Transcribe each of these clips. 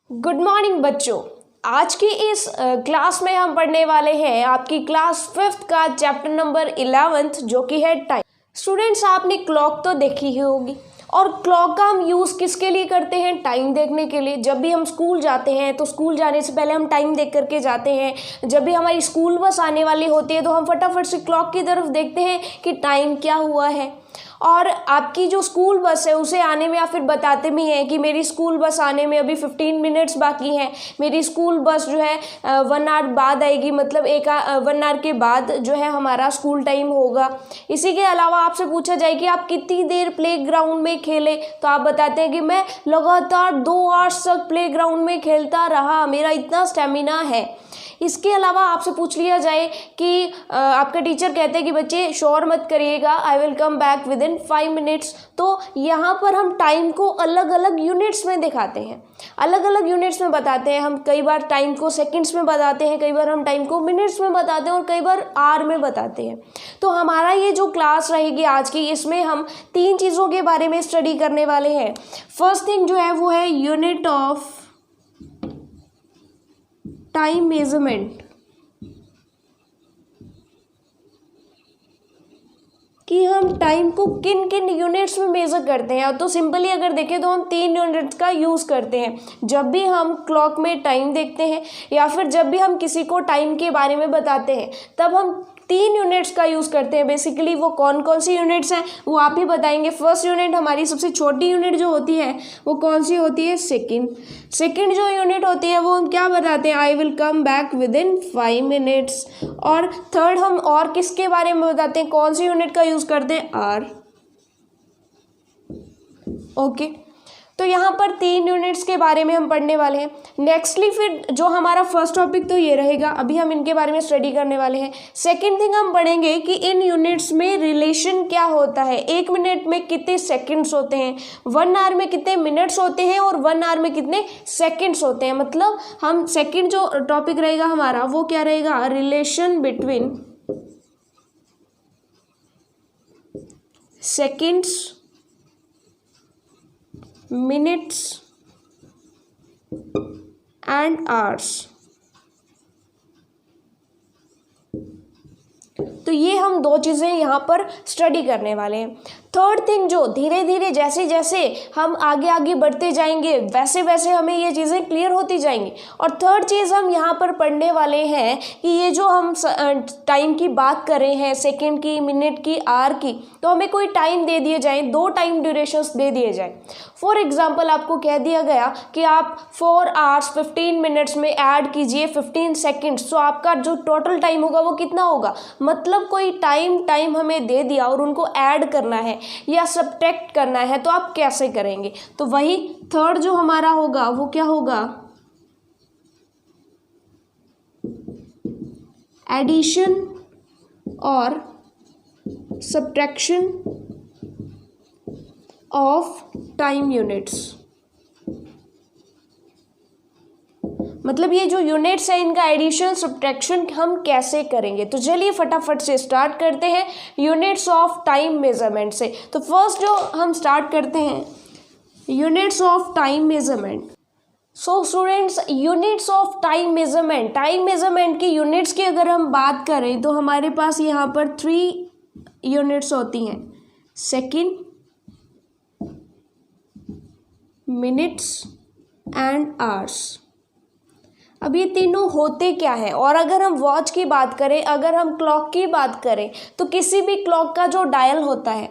Good morning बच्चों। आज की इस क्लास में हम पढ़ने वाले हैं आपकी क्लास 5th का चैप्टर नंबर 11 जो कि है टाइम। स्टूडेंट्स, आपने क्लॉक तो देखी ही होगी और क्लॉक का हम यूज़ किसके लिए करते हैं? टाइम देखने के लिए। जब भी हम स्कूल जाते हैं तो स्कूल जाने से पहले हम टाइम देख करके जाते हैं। जब भी हमारी स्कूल बस आने वाली होती है तो हम फटाफट से क्लॉक की तरफ देखते हैं कि टाइम क्या हुआ है। और आपकी जो स्कूल बस है उसे आने में या फिर बताते भी हैं कि मेरी स्कूल बस आने में अभी 15 मिनट्स बाकी हैं, मेरी स्कूल बस जो है 1 आवर बाद आएगी, मतलब 1 आवर के बाद जो है हमारा स्कूल टाइम होगा। इसी के अलावा आपसे पूछा जाए कि आप कितनी देर प्लेग्राउंड में खेले तो आप बताते हैं कि मैं लगातार 2 आवर्स तक प्लेग्राउंड में खेलता रहा, मेरा इतना स्टेमिना है। इसके अलावा आपसे पूछ लिया जाए कि आपका टीचर कहते हैं कि बच्चे शोर मत करिएगा, I will come back with in 5 minutes, तो यहाँ पर हम टाइम को अलग अलग यूनिट्स में दिखाते हैं, अलग अलग यूनिट्स में बताते हैं। हम कई बार टाइम को सेकंड्स में बताते हैं, कई बार हम टाइम को मिनट्स में बताते हैं और कई बार आवर में बताते हैं। तो हमारा ये जो क्लास रहेगी आज की, इसमें हम 3 चीज़ों के बारे में स्टडी करने वाले हैं। फर्स्ट थिंग जो है वो है यूनिट ऑफ टाइम मेजरमेंट, कि हम टाइम को किन किन यूनिट्स में मेज़र करते हैं। तो सिंपली अगर देखें तो हम 3 यूनिट्स का यूज़ करते हैं जब भी हम क्लॉक में टाइम देखते हैं या फिर जब भी हम किसी को टाइम के बारे में बताते हैं, तब हम 3 यूनिट्स का यूज़ करते हैं। बेसिकली वो कौन कौन सी यूनिट्स हैं वो आप ही बताएंगे। फर्स्ट यूनिट, हमारी सबसे छोटी यूनिट जो होती है वो कौन सी होती है? सेकंड। सेकंड जो यूनिट होती है वो हम क्या बताते हैं? I will come back with in 5 minutes. और थर्ड हम और किसके बारे में बताते हैं? कौन सी यूनिट का यूज़ करते हैं? आर। ओके, तो यहाँ पर 3 यूनिट्स के बारे में हम पढ़ने वाले हैं। नेक्स्टली फिर जो हमारा फर्स्ट टॉपिक तो ये रहेगा, अभी हम इनके बारे में स्टडी करने वाले हैं। सेकंड थिंग हम पढ़ेंगे कि इन यूनिट्स में रिलेशन क्या होता है। 1 मिनट में कितने सेकंड्स होते हैं, 1 आवर में कितने मिनट्स होते हैं और 1 आवर में कितने सेकंड्स होते हैं। मतलब हम सेकंड जो टॉपिक रहेगा हमारा वो क्या रहेगा? Relation between seconds, minutes and hours. तो ये हम 2 चीज़ें यहाँ पर स्टडी करने वाले हैं। थर्ड थिंग, जो धीरे धीरे जैसे जैसे हम आगे आगे बढ़ते जाएंगे वैसे वैसे हमें ये चीज़ें क्लियर होती जाएंगी। और थर्ड चीज़ हम यहाँ पर पढ़ने वाले हैं कि ये जो हम टाइम की बात कर रहे हैं, सेकंड की, मिनट की, आवर की, तो हमें कोई टाइम दे दिए जाए, 2 टाइम ड्यूरेशंस दे दिए जाए। फॉर एग्जाम्पल आपको कह दिया गया कि आप 4 आवर्स 15 मिनट्स में ऐड कीजिए 15 सेकेंड्स, तो आपका जो टोटल टाइम होगा वो कितना होगा? मतलब कोई टाइम हमें दे दिया और उनको ऐड करना है या सब्ट्रैक्ट करना है, तो आप कैसे करेंगे? तो वही थर्ड जो हमारा होगा वो क्या होगा? एडिशन और सब्ट्रैक्शन ऑफ टाइम यूनिट्स। मतलब ये जो यूनिट्स है इनका एडिशन सब्ट्रैक्शन हम कैसे करेंगे। तो चलिए फटाफट से स्टार्ट करते हैं यूनिट्स ऑफ टाइम मेजरमेंट से। तो फर्स्ट जो हम स्टार्ट करते हैं units of time measurement. So students, units of time measurement की यूनिट्स की अगर हम बात करें तो हमारे पास यहाँ पर 3 यूनिट्स होती हैं, सेकंड, मिनट्स एंड आवर्स। अब ये तीनों होते क्या है? और अगर हम वॉच की बात करें, अगर हम क्लॉक की बात करें, तो किसी भी क्लॉक का जो डायल होता है,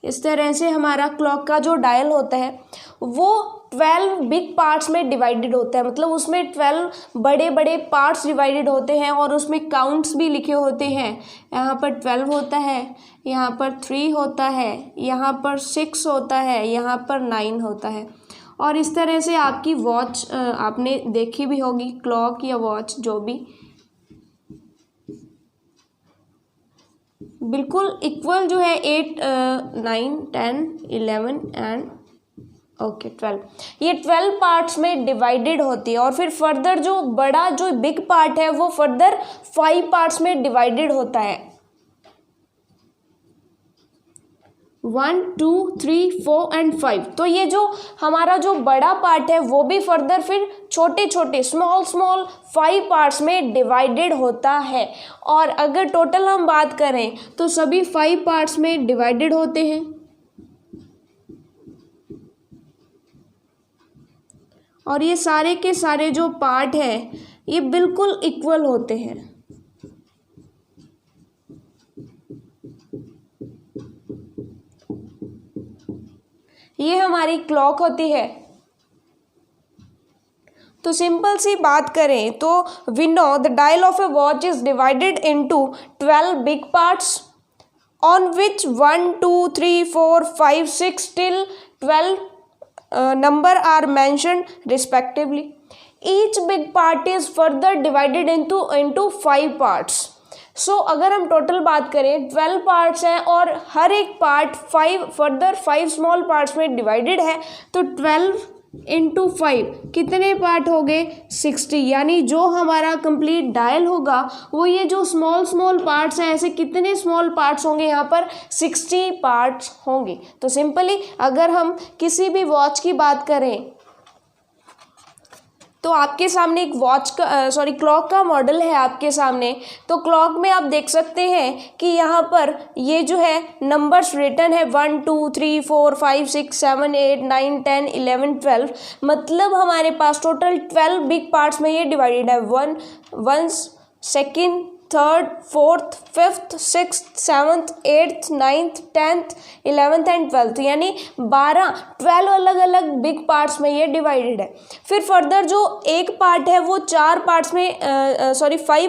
इस तरह से हमारा क्लॉक का जो डायल होता है वो 12 बिग पार्ट्स में डिवाइडेड होता है। मतलब उसमें 12 बड़े बड़े पार्ट्स डिवाइडेड होते हैं और उसमें काउंट्स भी लिखे होते हैं। यहाँ पर 12 होता है, यहाँ पर 3 होता है, यहाँ पर 6 होता है, यहाँ पर 9 होता है। और इस तरह से आपकी वॉच आपने देखी भी होगी, क्लॉक या वॉच जो भी, बिल्कुल इक्वल जो है 8 9 10 11 एंड 12, ये 12 पार्ट्स में डिवाइडेड होती है। और फिर फर्दर जो बड़ा जो बिग पार्ट है वो फर्दर 5 पार्ट्स में डिवाइडेड होता है। 1 2 3 4 एंड 5। तो ये जो हमारा जो बड़ा पार्ट है वो भी फर्दर फिर छोटे छोटे स्मॉल 5 पार्ट्स में डिवाइडेड होता है। और अगर टोटल हम बात करें तो सभी 5 पार्ट्स में डिवाइडेड होते हैं। और ये सारे के सारे जो पार्ट हैं ये बिल्कुल इक्वल होते हैं। ये हमारी क्लॉक होती है। तो सिंपल सी बात करें तो we know the dial of a watch is divided into 12 big parts on which 1 2 3 4 5 6 till 12 number are mentioned respectively. Each big part is further divided into 5 parts. सो अगर हम टोटल बात करें 12 पार्ट्स हैं और हर एक पार्ट 5 स्मॉल पार्ट्स में divided है। तो 12 इंटू 5 कितने पार्ट हो गए 60। यानी जो हमारा कंप्लीट डायल होगा वो ये जो स्मॉल पार्ट्स हैं, ऐसे कितने स्मॉल पार्ट्स होंगे यहाँ पर 60 पार्ट्स होंगे। तो सिंपली अगर हम किसी भी वॉच की बात करें तो आपके सामने एक क्लॉक का मॉडल है आपके सामने। तो क्लॉक में आप देख सकते हैं कि यहाँ पर ये जो है नंबर्स रिटन है 1 2 3 4 5 6 7 8 9 10 11 12। मतलब हमारे पास टोटल 12 बिग पार्ट्स में ये डिवाइडेड है। 1 2 3 4 5 6 7 8 9 10 11 एंड 12। यानी 12 अलग अलग बिग पार्ट्स में ये डिवाइडेड है। फिर फर्दर जो एक पार्ट है वो 5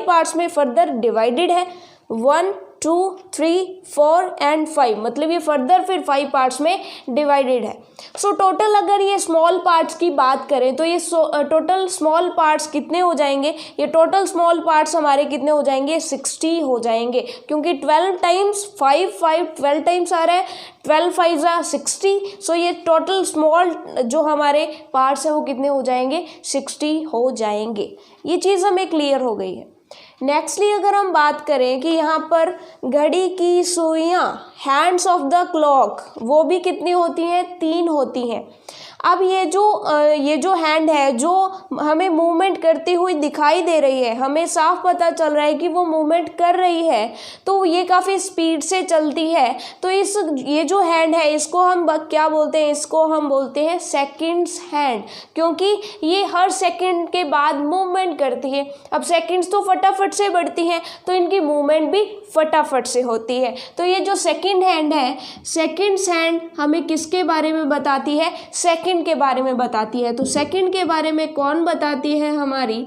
पार्ट्स में फर्दर डिवाइडेड है। 1 2 3 4 एंड 5। मतलब ये फर्दर फिर 5 पार्ट्स में डिवाइडेड है। सो टोटल अगर ये स्मॉल पार्ट्स की बात करें तो ये टोटल स्मॉल पार्ट्स कितने हो जाएंगे, ये टोटल स्मॉल पार्ट्स हमारे कितने हो जाएंगे 60 हो जाएंगे। क्योंकि 12 टाइम्स 12 टाइम्स आ रहा है, 12 5 60। सो ये टोटल स्मॉल जो हमारे पार्ट्स हैं वो कितने हो जाएंगे 60 हो जाएंगे। ये चीज़ हमें क्लियर हो गई है। नेक्स्टली अगर हम बात करें कि यहाँ पर घड़ी की सुइयाँ हैंड्स ऑफ द क्लॉक वो भी कितनी होती हैं 3 होती हैं। अब ये जो हैंड है जो हमें मूवमेंट करती हुई दिखाई दे रही है, हमें साफ पता चल रहा है कि वो मूवमेंट कर रही है, तो ये काफ़ी स्पीड से चलती है। तो ये जो हैंड है इसको हम क्या बोलते हैं, इसको हम बोलते हैं सेकंड्स हैंड, क्योंकि ये हर सेकंड के बाद मूवमेंट करती है। अब सेकंड्स तो फटाफट से बढ़ती हैं तो इनकी मूवमेंट भी फटाफट से होती है। तो ये जो सेकंड हैंड है, सेकंड्स हैंड हमें किसके बारे में बताती है, सेकंड के बारे में बताती है। तो सेकंड के बारे में कौन बताती है, हमारी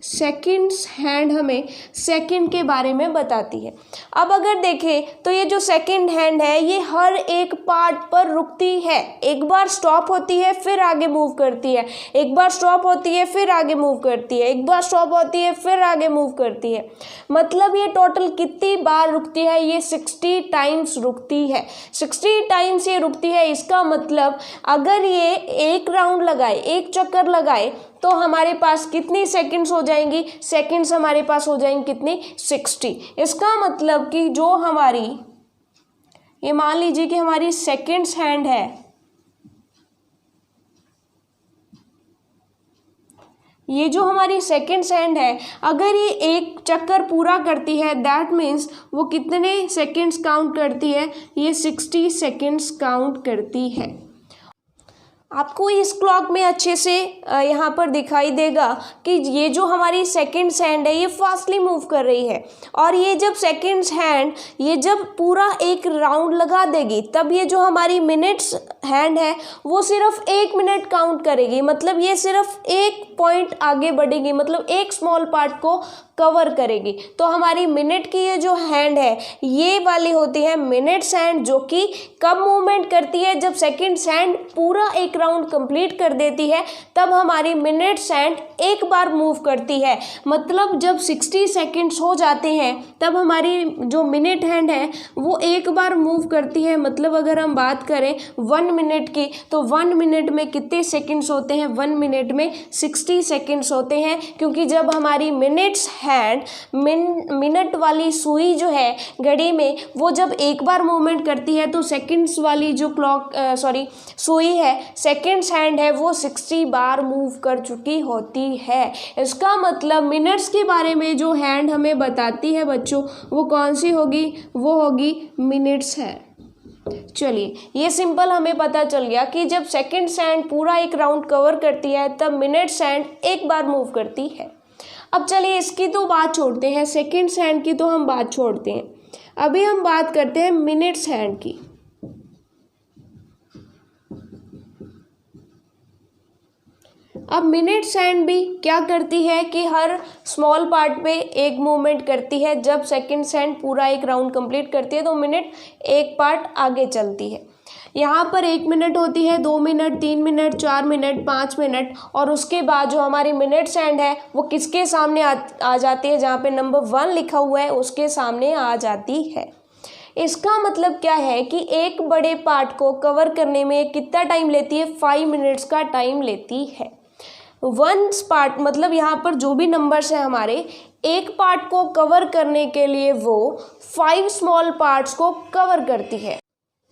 सेकंड्स हैंड हमें सेकंड के बारे में बताती है। अब अगर देखें तो ये जो सेकंड हैंड है ये हर एक पार्ट पर रुकती है, एक बार स्टॉप होती है फिर आगे मूव करती है, एक बार स्टॉप होती है फिर आगे मूव करती है, एक बार स्टॉप होती है फिर आगे मूव करती है। मतलब ये टोटल कितनी बार रुकती है, ये 60 टाइम्स रुकती है। 60 टाइम्स ये रुकती है। इसका मतलब अगर ये एक राउंड लगाए, एक चक्कर लगाए तो हमारे पास कितनी सेकंड्स हो जाएंगी, सेकंड्स हमारे पास हो जाएंगी कितनी 60। इसका मतलब कि जो हमारी ये मान लीजिए कि हमारी सेकंड्स हैंड है, ये जो हमारी सेकंड्स हैंड है अगर ये एक चक्कर पूरा करती है दैट मीन्स वो कितने सेकंड्स काउंट करती है, ये 60 सेकंड्स काउंट करती है। आपको इस क्लॉक में अच्छे से यहाँ पर दिखाई देगा कि ये जो हमारी सेकंड्स हैंड है ये फास्टली मूव कर रही है, और ये जब सेकंड्स हैंड ये जब पूरा एक राउंड लगा देगी तब ये जो हमारी मिनट्स हैंड है वो सिर्फ 1 मिनट काउंट करेगी। मतलब ये सिर्फ 1 पॉइंट आगे बढ़ेगी, मतलब एक स्मॉल पार्ट को कवर करेगी। तो हमारी मिनट की ये जो हैंड है ये वाली होती है मिनट्स हैंड, जो कि कब मूवमेंट करती है, जब सेकंड्स हैंड पूरा एक राउंड कंप्लीट कर देती है तब हमारी मिनट्स हैंड एक बार मूव करती है। मतलब जब 60 सेकंड्स हो जाते हैं तब हमारी जो मिनट हैंड है वो एक बार मूव करती है। मतलब अगर हम बात करें 1 मिनट की, तो 1 मिनट में कितने सेकंड्स होते हैं? 1 मिनट में 60 सेकंड्स होते हैं, क्योंकि जब हमारी मिनट्स हैंड मिनट वाली सुई जो है घड़ी में, वो जब एक बार मूवमेंट करती है तो सेकंड्स वाली जो सुई है, सेकंड्स हैंड है, वो 60 बार मूव कर चुकी होती है। इसका मतलब मिनट्स के बारे में जो हैंड हमें बताती है बच्चों, वो कौन सी होगी? वो होगी मिनट्स है। चलिए, ये सिंपल हमें पता चल गया कि जब सेकंड्स हैंड पूरा एक राउंड कवर करती है तब मिनट्स हैंड एक बार मूव करती है। अब चलिए इसकी तो बात छोड़ते हैं, सेकंड्स हैंड की तो हम बात छोड़ते हैं, अभी हम बात करते हैं मिनट्स हैंड की। अब मिनट्स हैंड भी क्या करती है कि हर स्मॉल पार्ट पे एक मूवमेंट करती है। जब सेकंड्स हैंड पूरा एक राउंड कंप्लीट करती है तो मिनट एक पार्ट आगे चलती है। यहाँ पर 1 मिनट होती है, 2 मिनट, 3 मिनट, 4 मिनट, 5 मिनट, और उसके बाद जो हमारी मिनट्स हैंड है वो किसके सामने आ जाती है? जहाँ पे नंबर 1 लिखा हुआ है उसके सामने आ जाती है। इसका मतलब क्या है कि एक बड़े पार्ट को कवर करने में कितना टाइम लेती है? 5 मिनट्स का टाइम लेती है। 1 पार्ट मतलब यहाँ पर जो भी नंबर्स हैं हमारे, एक पार्ट को कवर करने के लिए वो 5 स्मॉल पार्ट्स को कवर करती है।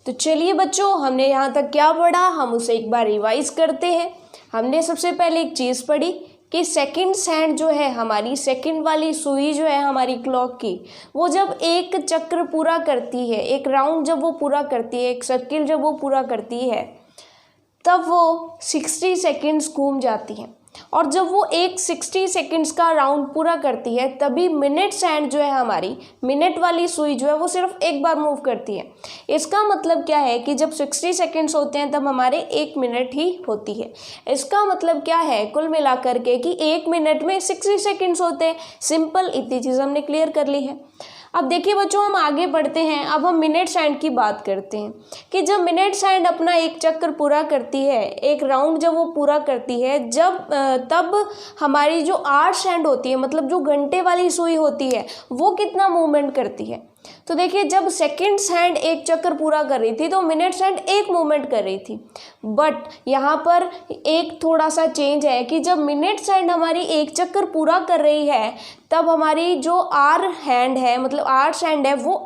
तो चलिए बच्चों, हमने यहाँ तक क्या पढ़ा, हम उसे एक बार रिवाइज करते हैं। हमने सबसे पहले एक चीज़ पढ़ी कि सेकंड्स हैंड जो है हमारी, सेकंड वाली सुई जो है हमारी क्लॉक की, वो जब एक चक्र पूरा करती है, एक राउंड जब वो पूरा करती है, एक सर्किल जब वो पूरा करती है, तब वो 60 सेकंड्स घूम जाती है। और जब वो एक 60 सेकंड्स का राउंड पूरा करती है तभी मिनट्स हैंड जो है हमारी, मिनट वाली सुई जो है वो सिर्फ एक बार मूव करती है। इसका मतलब क्या है कि जब 60 सेकंड्स होते हैं तब हमारे 1 मिनट ही होती है। इसका मतलब क्या है कुल मिलाकर के कि 1 मिनट में 60 सेकंड्स होते हैं। सिंपल, इतनी चीज़ हमने क्लियर कर ली है। अब देखिए बच्चों, हम आगे बढ़ते हैं। अब हम मिनट्स हैंड की बात करते हैं कि जब मिनट्स हैंड अपना एक चक्कर पूरा करती है, एक राउंड जब वो पूरा करती है, तब हमारी जो आवर्स हैंड होती है, मतलब जो घंटे वाली सुई होती है, वो कितना मूवमेंट करती है? तो देखिए, जब सेकंड्स हैंड एक चक्कर पूरा कर रही थी तो मिनट्स हैंड एक मूवमेंट कर रही थी। बट यहाँ पर एक थोड़ा सा चेंज है कि जब मिनट्स हैंड हमारी एक चक्कर पूरा कर रही है तब हमारी जो आर हैंड है, मतलब आर्स हैंड है, वो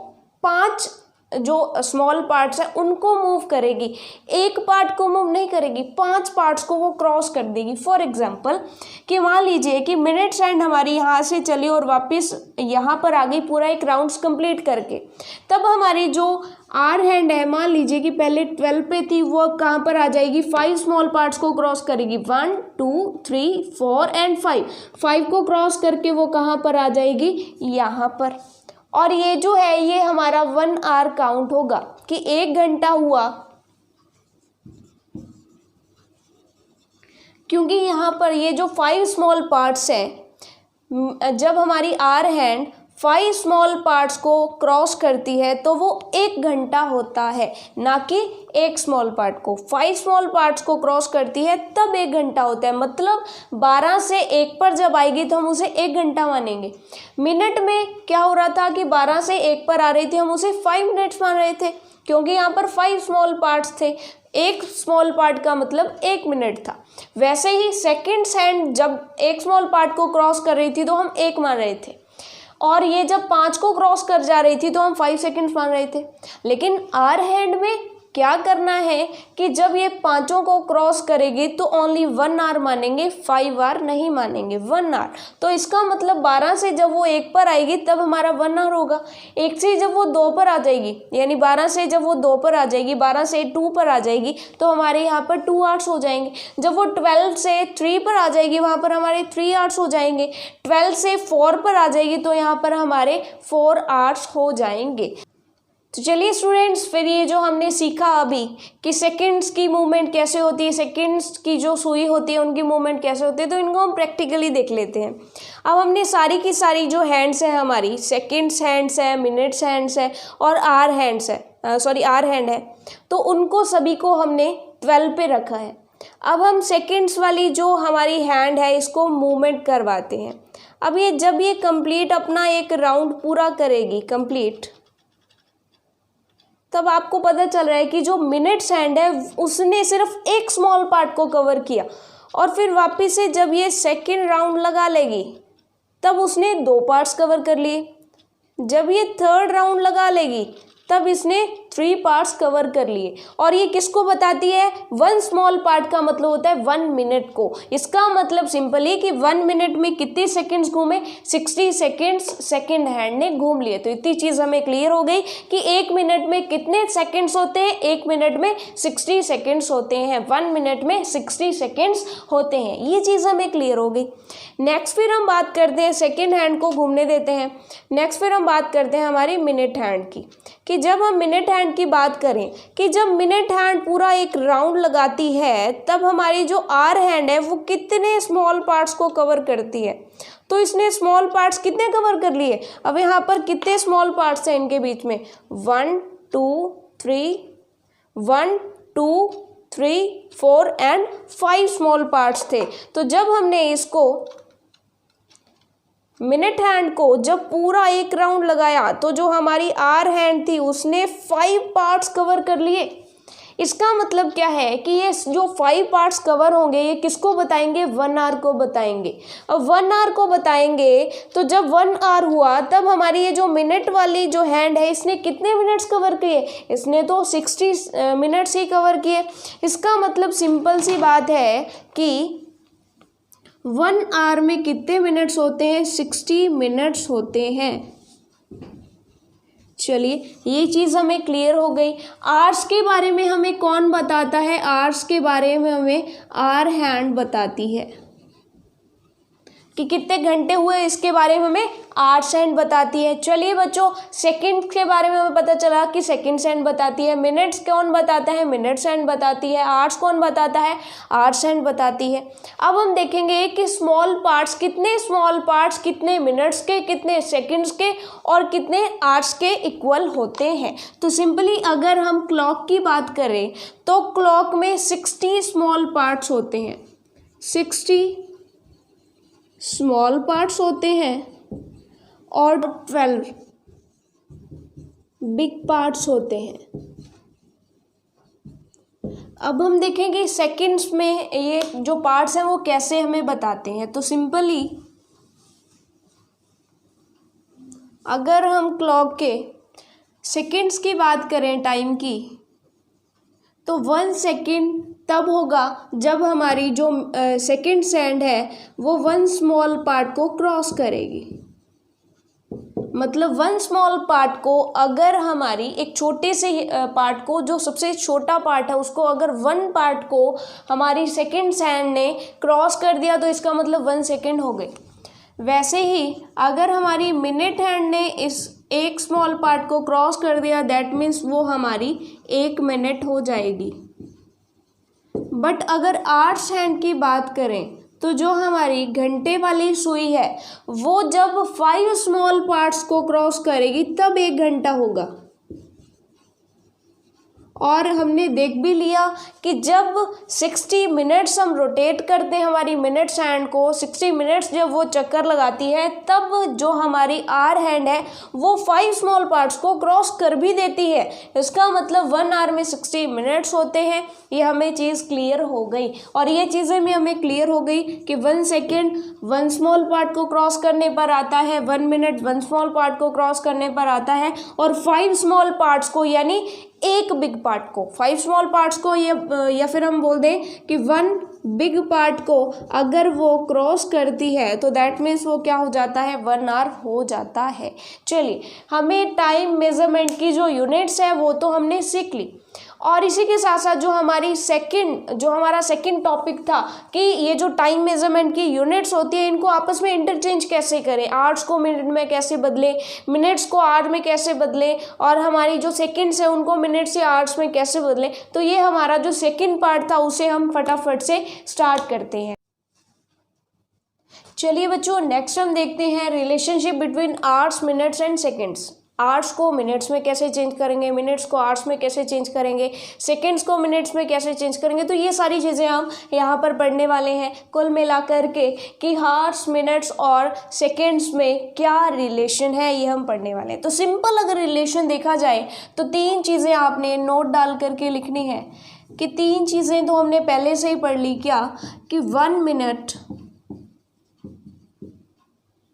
5 जो स्मॉल पार्ट्स हैं उनको मूव करेगी, एक पार्ट को मूव नहीं करेगी, 5 पार्ट्स को वो क्रॉस कर देगी। फॉर एग्जांपल कि मान लीजिए कि मिनट्स हैंड हमारी यहाँ से चली और वापस यहाँ पर आ गई पूरा एक राउंड्स कंप्लीट करके, तब हमारी जो आर हैंड है, मान लीजिए कि पहले 12 पे थी, वो कहाँ पर आ जाएगी? 5 स्मॉल पार्ट्स को क्रॉस करेगी, 1 2 3 4 एंड 5 को क्रॉस करके वो कहाँ पर आ जाएगी? यहाँ पर। और ये जो है ये हमारा 1 आवर काउंट होगा कि 1 घंटा हुआ, क्योंकि यहाँ पर ये जो 5 स्मॉल पार्ट्स हैं, जब हमारी आर हैंड 5 स्मॉल पार्ट्स को क्रॉस करती है तो वो 1 घंटा होता है, ना कि एक स्मॉल पार्ट को। 5 स्मॉल पार्ट्स को क्रॉस करती है तब 1 घंटा होता है। मतलब 12 से 1 पर जब आएगी तो हम उसे 1 घंटा मानेंगे। मिनट में क्या हो रहा था कि 12 से 1 पर आ रही थी, हम उसे 5 मिनट्स मान रहे थे, क्योंकि यहाँ पर 5 स्मॉल पार्ट्स थे। एक स्मॉल पार्ट का मतलब 1 मिनट था। वैसे ही सेकंड्स हैंड जब एक स्मॉल पार्ट को क्रॉस कर रही थी तो हम 1 मान रहे थे, और ये जब 5 को क्रॉस कर जा रही थी तो हम 5 सेकंड्स मान रहे थे। लेकिन आर हैंड में क्या करना है कि जब ये 5 को क्रॉस करेगी तो ओनली 1 आवर मानेंगे, 5 आवर नहीं मानेंगे, 1 आवर। तो इसका मतलब 12 से जब वो 1 पर आएगी तब हमारा 1 आवर होगा। 1 से जब वो 2 पर आ जाएगी, यानी 12 से जब वो 2 पर आ जाएगी, 12 से 2 पर आ जाएगी तो हमारे यहाँ पर 2 आवर्स हो जाएंगे। जब वो 12 से 3 पर आ जाएगी वहाँ पर हमारे 3 आवर्स हो जाएंगे। 12 से 4 पर आ जाएगी तो यहाँ पर हमारे 4 आवर्स हो जाएंगे। तो चलिए स्टूडेंट्स, फिर ये जो हमने सीखा अभी कि सेकंड्स की मूवमेंट कैसे होती है, सेकंड्स की जो सुई होती है उनकी मूवमेंट कैसे होती है, तो इनको हम प्रैक्टिकली देख लेते हैं। अब हमने सारी की सारी जो हैंड्स हैं हमारी, सेकंड्स हैंड्स है, मिनट्स हैंड्स है और आर हैंड्स है, आर हैंड है, तो उनको सभी को हमने 12 पे रखा है। अब हम सेकंड्स वाली जो हमारी हैंड है इसको मूवमेंट करवाते हैं। अब ये जब ये कंप्लीट अपना एक राउंड पूरा करेगी कंप्लीट, तब आपको पता चल रहा है कि जो मिनट्स हैंड है उसने सिर्फ एक स्मॉल पार्ट को कवर किया, और फिर वापस से जब ये सेकेंड राउंड लगा लेगी तब उसने 2 पार्ट्स कवर कर लिए। जब ये थर्ड राउंड लगा लेगी तब इसने 3 पार्ट्स कवर कर लिए। और ये किसको बताती है? 1 स्मॉल पार्ट का मतलब होता है 1 मिनट को। इसका मतलब सिंपली कि 1 मिनट में कितने सेकंड्स घूमे? 60 सेकंड्स सेकंड हैंड ने घूम लिए। तो इतनी चीज़ हमें क्लियर हो गई कि 1 मिनट में कितने सेकंड्स होते हैं? 1 मिनट में 60 सेकंड्स होते हैं। 1 मिनट में 60 सेकंड्स होते हैं। ये चीज़ हमें क्लियर हो गई। नेक्स्ट फिर हम बात करते हैं, सेकेंड हैंड को घूमने देते हैं। नेक्स्ट फिर हम बात करते हैं हमारी मिनट हैंड की, कि जब हम मिनट हैंड की बात करें कि जब मिनट हैंड पूरा एक राउंड लगाती है तब हमारी जो आर हैंड है वो कितने स्मॉल पार्ट्स को कवर करती है। तो इसने स्मॉल पार्ट्स कितने कवर कर लिए? अब यहाँ पर कितने स्मॉल पार्ट्स हैं इनके बीच में? 1 2 3 1 2 3 4 एंड 5 स्मॉल पार्ट्स थे। तो जब हमने इसको मिनट हैंड को जब पूरा एक राउंड लगाया तो जो हमारी आर हैंड थी उसने 5 पार्ट्स कवर कर लिए। इसका मतलब क्या है कि ये जो 5 पार्ट्स कवर होंगे ये किसको बताएंगे? 1 आवर को बताएंगे। अब 1 आवर को बताएंगे तो जब 1 आवर हुआ तब हमारी ये जो मिनट वाली जो हैंड है इसने कितने मिनट्स कवर किए? इसने तो 60 मिनट्स ही कवर किए। इसका मतलब सिंपल सी बात है कि 1 आवर में कितने मिनट्स होते हैं? 60 मिनट्स होते हैं। चलिए ये चीज़ हमें क्लियर हो गई। आवर्स के बारे में हमें कौन बताता है? आवर्स के बारे में हमें आर हैंड बताती है कि कितने घंटे हुए, इसके बारे में हमें आवर्स हैंड बताती है। चलिए बच्चों, सेकंड के बारे में हमें पता चला कि सेकंड्स हैंड बताती है। मिनट्स कौन बताता है? मिनट्स हैंड बताती है। आवर्स कौन बताता है? आवर्स हैंड बताती है। अब हम देखेंगे कि स्मॉल पार्ट्स कितने मिनट्स के, कितने सेकंड्स के और कितने आवर्स के इक्वल होते हैं। तो सिंपली अगर हम क्लॉक की बात करें तो क्लॉक में 60 स्मॉल पार्ट्स होते हैं। 60 स्मॉल पार्ट्स होते हैं और 12 बिग पार्ट्स होते हैं। अब हम देखेंगे सेकंड्स में ये जो पार्ट्स हैं वो कैसे हमें बताते हैं। तो सिंपली अगर हम क्लॉक के सेकंड्स की बात करें टाइम की, तो 1 सेकंड तब होगा जब हमारी जो सेकंड हैंड है वो 1 स्मॉल पार्ट को क्रॉस करेगी। मतलब 1 स्मॉल पार्ट को अगर हमारी एक छोटे से पार्ट को, जो सबसे छोटा पार्ट है उसको अगर 1 पार्ट को हमारी सेकंड हैंड ने क्रॉस कर दिया तो इसका मतलब 1 सेकंड हो गए। वैसे ही अगर हमारी मिनट हैंड ने इस एक स्मॉल पार्ट को क्रॉस कर दिया दैट मीन्स वो हमारी 1 मिनट हो जाएगी। बट अगर आवर्स हैंड की बात करें तो जो हमारी घंटे वाली सुई है वो जब 5 स्मॉल पार्ट्स को क्रॉस करेगी तब 1 घंटा होगा। और हमने देख भी लिया कि जब 60 मिनट्स हम रोटेट करते हैं हमारी मिनट्स हैंड को, 60 मिनट्स जब वो चक्कर लगाती है तब जो हमारी आर हैंड है वो 5 स्मॉल पार्ट्स को क्रॉस कर भी देती है। इसका मतलब 1 आवर में 60 मिनट्स होते हैं। ये हमें चीज़ क्लियर हो गई। और ये चीज़ें भी हमें क्लियर हो गई कि 1 सेकेंड 1 स्मॉल पार्ट को क्रॉस करने पर आता है, 1 मिनट 1 स्मॉल पार्ट को क्रॉस करने पर आता है, और 5 स्मॉल पार्ट्स को यानी एक बिग पार्ट को, 5 स्मॉल पार्ट्स को या फिर हम बोल दें कि 1 बिग पार्ट को अगर वो क्रॉस करती है तो दैट मीन्स वो क्या हो जाता है? 1 आवर हो जाता है। चलिए, हमें टाइम मेजरमेंट की जो यूनिट्स है वो तो हमने सीख ली। और इसी के साथ साथ जो हमारा सेकंड टॉपिक था कि ये जो टाइम मेजरमेंट की यूनिट्स होती है इनको आपस में इंटरचेंज कैसे करें, आवर्स को मिनट में कैसे बदलें, मिनट्स को आवर में कैसे बदलें, और हमारी जो सेकंड्स है उनको मिनट से आवर्स में कैसे बदलें। तो ये हमारा जो सेकंड पार्ट था उसे हम फटाफट से स्टार्ट करते हैं। चलिए बच्चों, नेक्स्ट हम देखते हैं relationship between hours, minutes and seconds. Hours को मिनट्स में कैसे चेंज करेंगे, मिनट्स को आवर्स में कैसे चेंज करेंगे, सेकंड्स को मिनट्स में कैसे चेंज करेंगे। तो ये सारी चीज़ें हम यहाँ पर पढ़ने वाले हैं कुल मिलाकर के कि आवर्स, मिनट्स और सेकंड्स में क्या रिलेशन है, ये हम पढ़ने वाले हैं। तो सिंपल अगर रिलेशन देखा जाए तो 3 चीज़ें आपने नोट डाल करके लिखनी है कि 3 चीज़ें तो हमने पहले से ही पढ़ ली। क्या कि 1 मिनट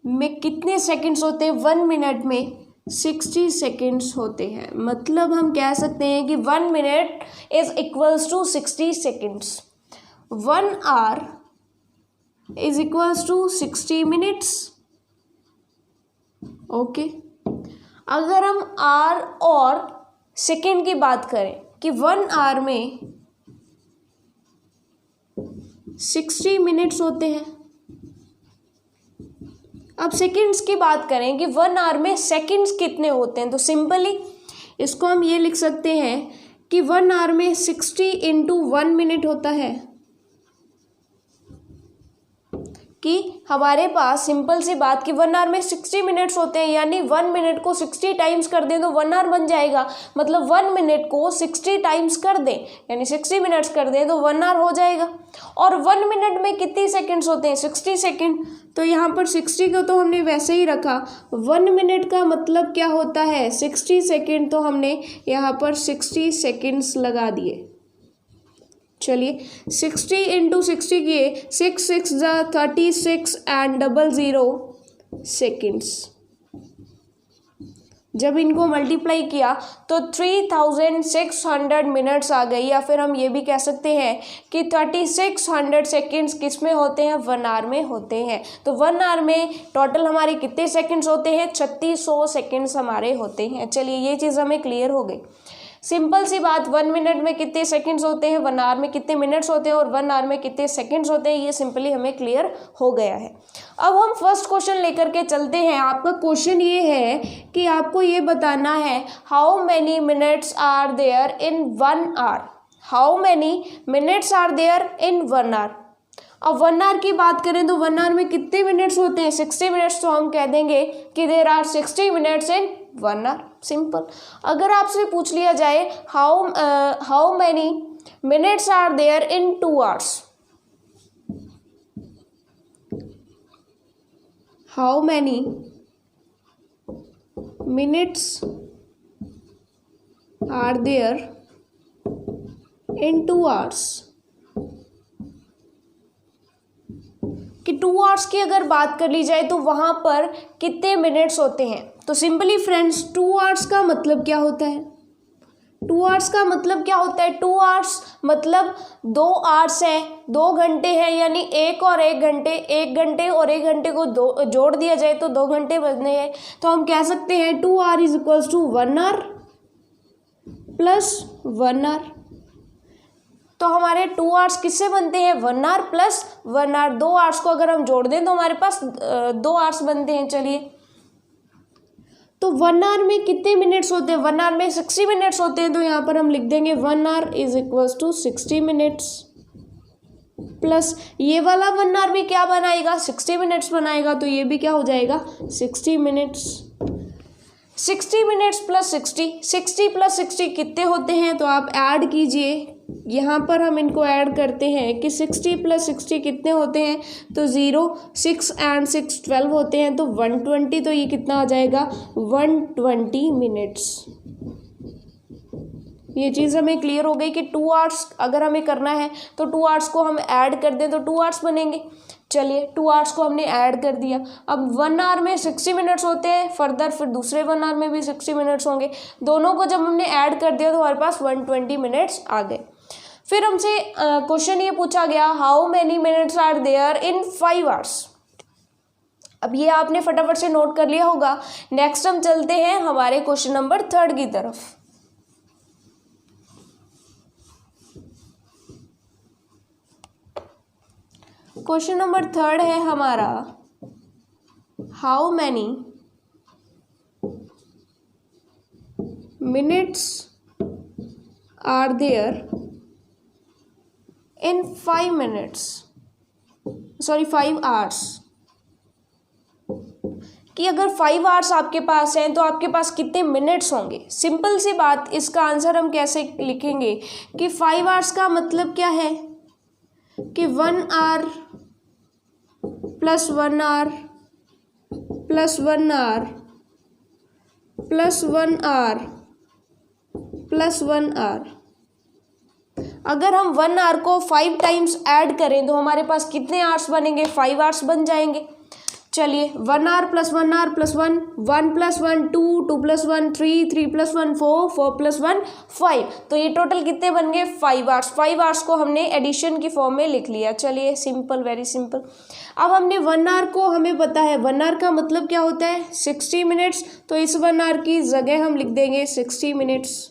में कितने सेकंड्स होते हैं, 1 मिनट में 60 सेकेंड्स होते हैं। मतलब हम कह सकते हैं कि 1 minute is equals to 60 seconds, 1 hour is equals to 60 minutes. Okay, अगर हम आवर और सेकेंड की बात करें कि 1 आवर में 60 मिनट्स होते हैं। अब सेकंड्स की बात करें कि 1 आवर में सेकंड्स कितने होते हैं, तो सिंपली इसको हम ये लिख सकते हैं कि 1 आवर में 60 इंटू 1 मिनट होता है। कि हमारे पास सिंपल सी बात कि 1 आवर में 60 मिनट्स होते हैं, यानी 1 मिनट को 60 टाइम्स कर दें तो 1 आवर बन जाएगा। मतलब 1 मिनट को 60 टाइम्स कर दें यानी 60 मिनट्स कर दें तो 1 आवर हो जाएगा। और 1 मिनट में कितने सेकंड्स होते हैं, 60 सेकंड। तो यहाँ पर 60 को तो हमने वैसे ही रखा, 1 मिनट का मतलब क्या होता है 60 सेकंड, तो हमने यहाँ पर 60 सेकंड्स लगा दिए। चलिए 60 इंटू 60 किए, 6 6 जा 36 एंड 00 सेकेंड्स। जब इनको मल्टीप्लाई किया तो 3600 मिनट्स आ गई, या फिर हम ये भी कह सकते हैं कि 3600 सेकेंड्स किस में होते हैं, 1 आवर में होते हैं। तो 1 आवर में टोटल हमारे कितने सेकेंड्स होते हैं, 3600 सेकेंड्स हमारे होते हैं। चलिए ये चीज़ हमें क्लियर हो गई। सिंपल सी बात, 1 मिनट में कितने सेकंड्स होते हैं, 1 आवर में कितने मिनट्स होते हैं और 1 आवर में कितने सेकंड्स होते हैं, ये सिंपली हमें क्लियर हो गया है। अब हम फर्स्ट क्वेश्चन लेकर के चलते हैं। आपका क्वेश्चन ये है कि आपको ये बताना है how many minutes are there in 1 hour, how many minutes are there in 1 hour. अब 1 आवर की बात करें तो 1 आवर में कितने मिनट्स होते हैं, 60 मिनट्स। तो हम कह देंगे कि there are 60 minutes in 1 hour. Simple. अगर आपसे पूछ लिया जाए how many minutes are there in 2 hours, how many minutes are there in 2 hours, कि 2 आवर्स की अगर बात कर ली जाए तो वहाँ पर कितने मिनट्स होते हैं। तो सिंपली फ्रेंड्स 2 आवर्स का मतलब क्या होता है, 2 आवर्स का मतलब क्या होता है, 2 आवर्स मतलब 2 आवर्स है, 2 घंटे हैं, यानी 1 और 1 घंटे, 1 घंटे और 1 घंटे को जोड़ दिया जाए तो 2 घंटे बचने हैं। तो हम कह सकते हैं 2 hour is equals to 1 hour plus 1 hour. तो हमारे 2 आवर्स किससे बनते हैं, 1 आवर प्लस 1 आवर। 2 आवर्स को अगर हम जोड़ दें तो हमारे पास 2 आवर्स बनते हैं। चलिए, तो 1 आवर में कितने मिनट्स होते हैं, 1 आवर में 60 मिनट्स होते हैं। तो यहाँ पर हम लिख देंगे 1 hour is equals to 60 minutes plus ये वाला 1 आवर भी क्या बनाएगा, 60 मिनट्स बनाएगा। तो ये भी क्या हो जाएगा, 60 मिनट्स। 60 मिनट्स प्लस 60, 60 प्लस 60 कितने होते हैं, तो आप ऐड कीजिए। यहाँ पर हम इनको ऐड करते हैं कि 60 प्लस 60 कितने होते हैं, तो 0, 6 एंड 6 12 होते हैं, तो 120। तो ये कितना आ जाएगा, 120 मिनट्स। ये चीज़ हमें क्लियर हो गई कि 2 आवर्स अगर हमें करना है तो 2 आवर्स को हम ऐड कर दें तो 2 आवर्स बनेंगे। चलिए 2 आवर्स को हमने ऐड कर दिया। अब 1 आवर में 60 मिनट्स होते हैं, फर्दर फिर दूसरे 1 आवर में भी 60 मिनट्स होंगे। दोनों को जब हमने ऐड कर दिया तो हमारे पास 120 मिनट्स आ गए। फिर हमसे क्वेश्चन ये पूछा गया how many minutes are there in 5 hours. अब ये आपने फटाफट से नोट कर लिया होगा। नेक्स्ट हम चलते हैं हमारे क्वेश्चन नंबर 3 की तरफ। क्वेश्चन नंबर 3 है हमारा how many minutes are there in 5 minutes, sorry 5 hours. कि अगर 5 आवर्स आपके पास हैं तो आपके पास कितने मिनट्स होंगे। सिंपल सी बात, इसका आंसर हम कैसे लिखेंगे कि 5 आवर्स का मतलब क्या है कि 1 hour plus 1 hour plus 1 hour plus 1 hour plus 1 hour. अगर हम 1 आवर को 5 टाइम्स ऐड करें तो हमारे पास कितने आवर्स बनेंगे, 5 आवर्स बन जाएंगे। चलिए 1 hour plus 1 hour plus 1, 1 plus 1 2, 2 plus 1 3, 3 plus 1 4, 4 plus 1 5, तो ये टोटल कितने बन गए 5 आवर्स। 5 आवर्स को हमने एडिशन की फॉर्म में लिख लिया। चलिए सिंपल, वेरी सिंपल। अब हमने 1 आवर को, हमें पता है 1 आवर का मतलब क्या होता है 60 मिनट्स, तो इस 1 आवर की जगह हम लिख देंगे 60 मिनट्स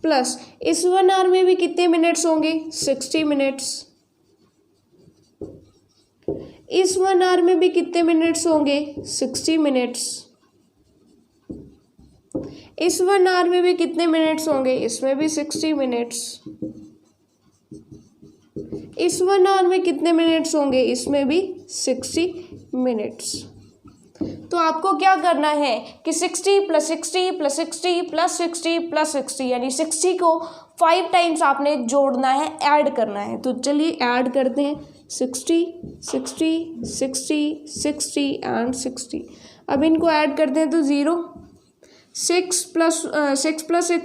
प्लस इस 1 आवर में भी कितने मिनट्स होंगे 60 मिनट्स, इस 1 आवर में भी कितने मिनट्स होंगे 60 मिनट्स, इस 1 आवर में भी कितने मिनट्स होंगे, इसमें भी 60 मिनट्स, इस 1 आवर में कितने मिनट्स होंगे, इसमें भी 60 मिनट्स। तो आपको क्या करना है कि 60 प्लस 60 प्लस 60 प्लस 60 प्लस 60 यानी 60 को 5 टाइम्स आपने जोड़ना है, ऐड करना है। तो चलिए ऐड करते हैं 60 60 60 60 एंड 60। अब इनको ऐड करते हैं तो 0, 6 प्लस 6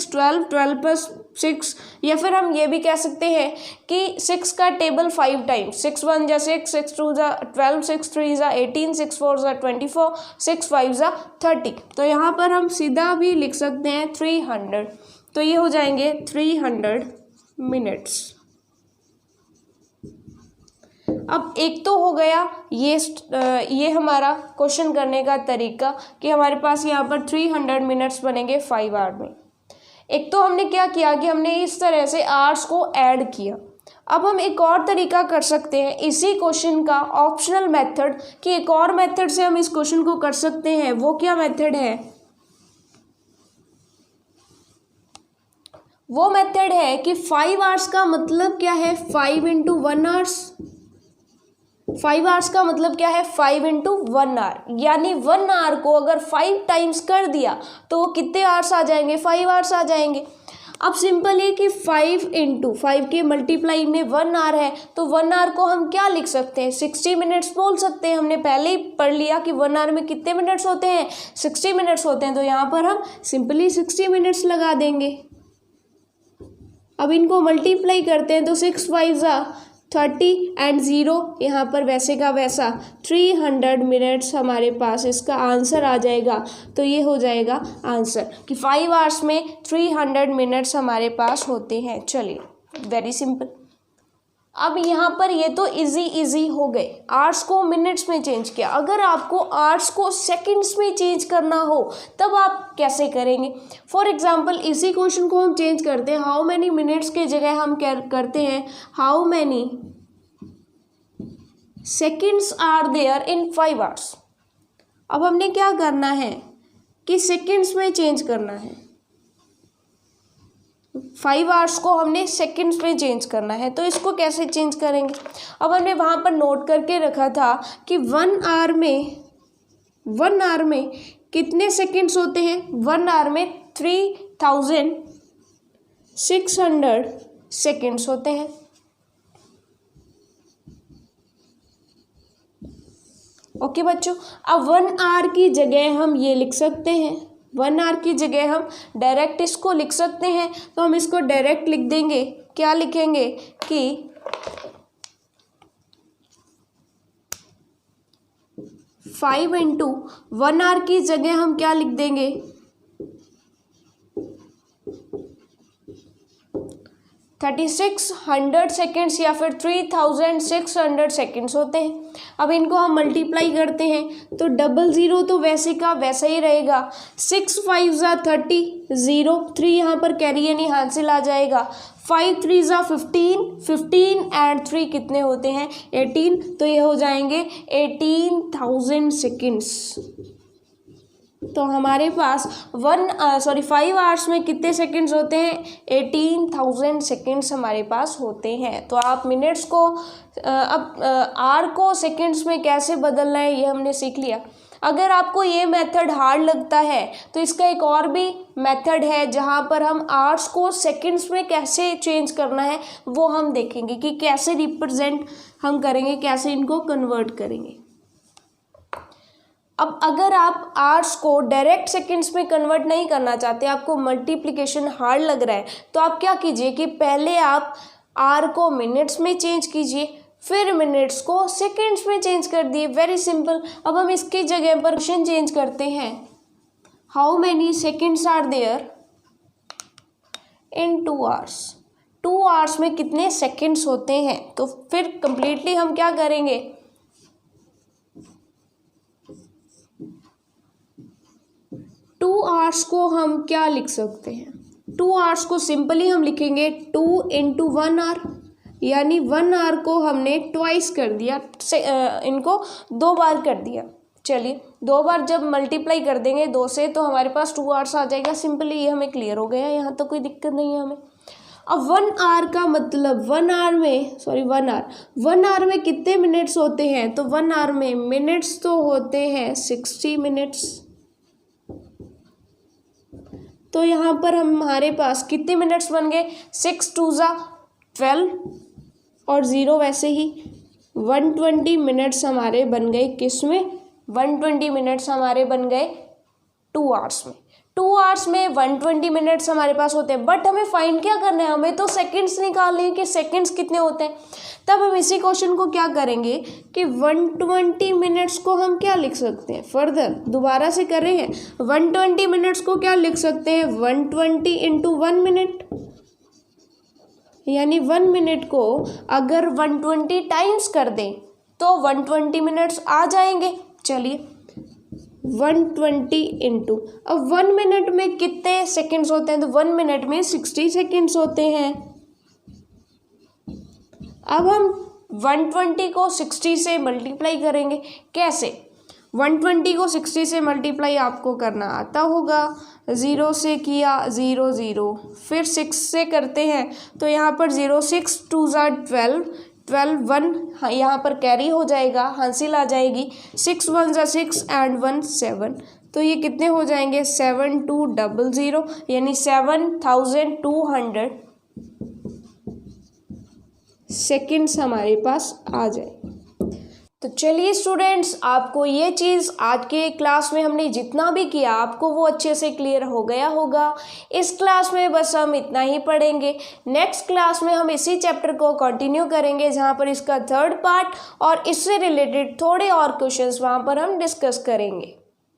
12, 12 प्लस 6, या फिर हम ये भी कह सकते हैं कि 6 का टेबल 5 टाइम्स, 6 1 जा 6, 6 2 जा 12, 6 3 जा 18, 6 4 जा 24, 6 5 जा 30। तो यहाँ पर हम सीधा भी लिख सकते हैं 300, तो ये हो जाएंगे 300 मिनट्स। अब एक तो हो गया ये हमारा क्वेश्चन करने का तरीका कि हमारे पास यहाँ पर 300 मिनट्स बनेंगे 5 आवर में। एक तो हमने क्या किया कि हमने इस तरह से आवर्स को ऐड किया। अब हम एक और तरीका कर सकते हैं इसी क्वेश्चन का, ऑप्शनल मेथड, कि एक और मेथड से हम इस क्वेश्चन को कर सकते हैं। वो क्या मेथड है, वो मेथड है कि 5 आवर्स का मतलब क्या है 5 इंटू 1 आवर्स, 5 आवर्स का मतलब क्या है 5 इंटू 1 आवर, यानी 1 आवर को अगर 5 टाइम्स कर दिया तो वो कितने आवर्स आ जाएंगे 5 आवर्स आ जाएंगे। अब सिंपल ये कि 5 इंटू 5 के मल्टीप्लाई में 1 आवर है, तो 1 आवर को हम क्या लिख सकते हैं 60 मिनट्स बोल सकते हैं। हमने पहले ही पढ़ लिया कि 1 आवर में कितने मिनट्स होते हैं 60 मिनट्स होते हैं, तो यहाँ पर हम सिंपली 60 मिनट्स लगा देंगे। अब इनको मल्टीप्लाई करते हैं तो 6 5 जा 30 एंड 0 यहाँ पर वैसे का वैसा 300 मिनट्स हमारे पास इसका आंसर आ जाएगा। तो ये हो जाएगा आंसर कि 5 आवर्स में 300 मिनट्स हमारे पास होते हैं। चलिए वेरी सिंपल। अब यहाँ पर ये तो इजी हो गए, आवर्स को मिनट्स में चेंज किया। अगर आपको आवर्स को सेकंड्स में चेंज करना हो तब आप कैसे करेंगे। फॉर एग्जांपल इसी क्वेश्चन को हम चेंज करते हैं, हाउ मैनी मिनट्स के जगह हम क्या करते हैं how many seconds are there in 5 hours. अब हमने क्या करना है कि सेकंड्स में चेंज करना है, 5 आवर्स को हमने सेकंड्स में चेंज करना है। तो इसको कैसे चेंज करेंगे। अब हमने वहाँ पर नोट करके रखा था कि 1 आवर में कितने सेकंड्स होते हैं, 1 आवर में 3600 सेकंड्स होते हैं। ओके बच्चों, अब 1 आवर की जगह हम ये लिख सकते हैं, 1 आवर की जगह हम डायरेक्ट इसको लिख सकते हैं। तो हम इसको डायरेक्ट लिख देंगे, क्या लिखेंगे कि 5 इंटू 1 आवर की जगह हम क्या लिख देंगे 3600 सेकेंड्स या फिर 3600 सेकेंड्स होते हैं। अब इनको हम मल्टीप्लाई करते हैं तो 00 तो वैसे का वैसा ही रहेगा, 6 5 जा 30, 0 3 यहाँ पर कैरी यानी हासिल आ जाएगा, 5 3 जा 15, 15 एंड 3 कितने होते हैं 18, तो ये हो जाएंगे 18,000 सेकेंड्स। तो हमारे पास 5 आवर्स में कितने सेकंड्स होते हैं? 18,000 सेकंड्स हमारे पास होते हैं। तो आप मिनट्स को अब आर को सेकंड्स में कैसे बदलना है ये हमने सीख लिया। अगर आपको ये मेथड हार्ड लगता है तो इसका एक और भी मेथड है जहाँ पर हम आवर्स को सेकंड्स में कैसे चेंज करना है वो हम देखेंगे कि कैसे रिप्रेजेंट हम करेंगे, कैसे इनको कन्वर्ट करेंगे। अब अगर आप आवर्स को डायरेक्ट सेकंड्स में कन्वर्ट नहीं करना चाहते, आपको मल्टीप्लिकेशन हार्ड लग रहा है, तो आप क्या कीजिए कि पहले आप आर को मिनट्स में चेंज कीजिए, फिर मिनट्स को सेकंड्स में चेंज कर दिए। Very simple. अब हम इसकी जगह पर क्वेश्चन चेंज करते हैं, how many seconds are there in 2 hours. 2 hours में कितने सेकंड्स होते हैं? तो फिर कंप्लीटली हम क्या करेंगे, 2 आवर्स को हम क्या लिख सकते हैं? 2 आवर्स को सिंपली हम लिखेंगे 2 × 1 आवर, यानी 1 आवर को हमने ट्वाइस कर दिया, इनको 2 बार कर दिया। चलिए 2 बार जब मल्टीप्लाई कर देंगे 2 से तो हमारे पास 2 आवर्स आ जाएगा। सिंपली ये हमें क्लियर हो गया, यहाँ तो कोई दिक्कत नहीं है हमें। अब 1 आवर का मतलब 1 आवर में कितने मिनट्स होते हैं? तो 1 आवर में मिनट्स तो होते हैं 60 मिनट्स। तो यहाँ पर हमारे पास कितने मिनट्स बन गए? 6 2 ज़ा 12 और 0 वैसे ही 120 मिनट्स हमारे बन गए। किस में? 120 मिनट्स हमारे बन गए 2 आवर्स में। 2 आवर्स में 120 मिनट्स हमारे पास होते हैं, बट हमें फाइंड क्या करना है? हमें तो सेकंड्स निकालने हैं कि सेकंड्स कितने होते हैं। तब हम इसी क्वेश्चन को क्या करेंगे कि 120 मिनट्स को हम क्या लिख सकते हैं? फर्दर दोबारा से कर रहे हैं, 120 मिनट्स को क्या लिख सकते हैं? 120 × 1 मिनट, यानी 1 मिनट को अगर 120 टाइम्स कर दें तो 120 मिनट्स आ जाएंगे। चलिए 120 इंटू, अब 1 मिनट में कितने सेकंड्स होते हैं? तो 1 मिनट में 60 सेकंड्स होते हैं। अब हम 120 को 60 से मल्टीप्लाई करेंगे। कैसे? 120 को 60 से मल्टीप्लाई आपको करना आता होगा। 0 से किया 0 0, फिर 6 से करते हैं तो यहाँ पर 0 6 2 ज़ा 12 12 1 यहाँ पर कैरी हो जाएगा, हासिल आ जाएगी। 6 1 ज़ा 6 एंड 1 7, तो ये कितने हो जाएंगे? 7200, यानी 7200 सेकंड्स हमारे पास आ जाए। तो चलिए स्टूडेंट्स, आपको ये चीज़ आज के क्लास में हमने जितना भी किया आपको वो अच्छे से क्लियर हो गया होगा। इस क्लास में बस हम इतना ही पढ़ेंगे। नेक्स्ट क्लास में हम इसी चैप्टर को कंटिन्यू करेंगे जहाँ पर इसका 3rd पार्ट और इससे रिलेटेड थोड़े और क्वेश्चंस वहाँ पर हम डिस्कस करेंगे।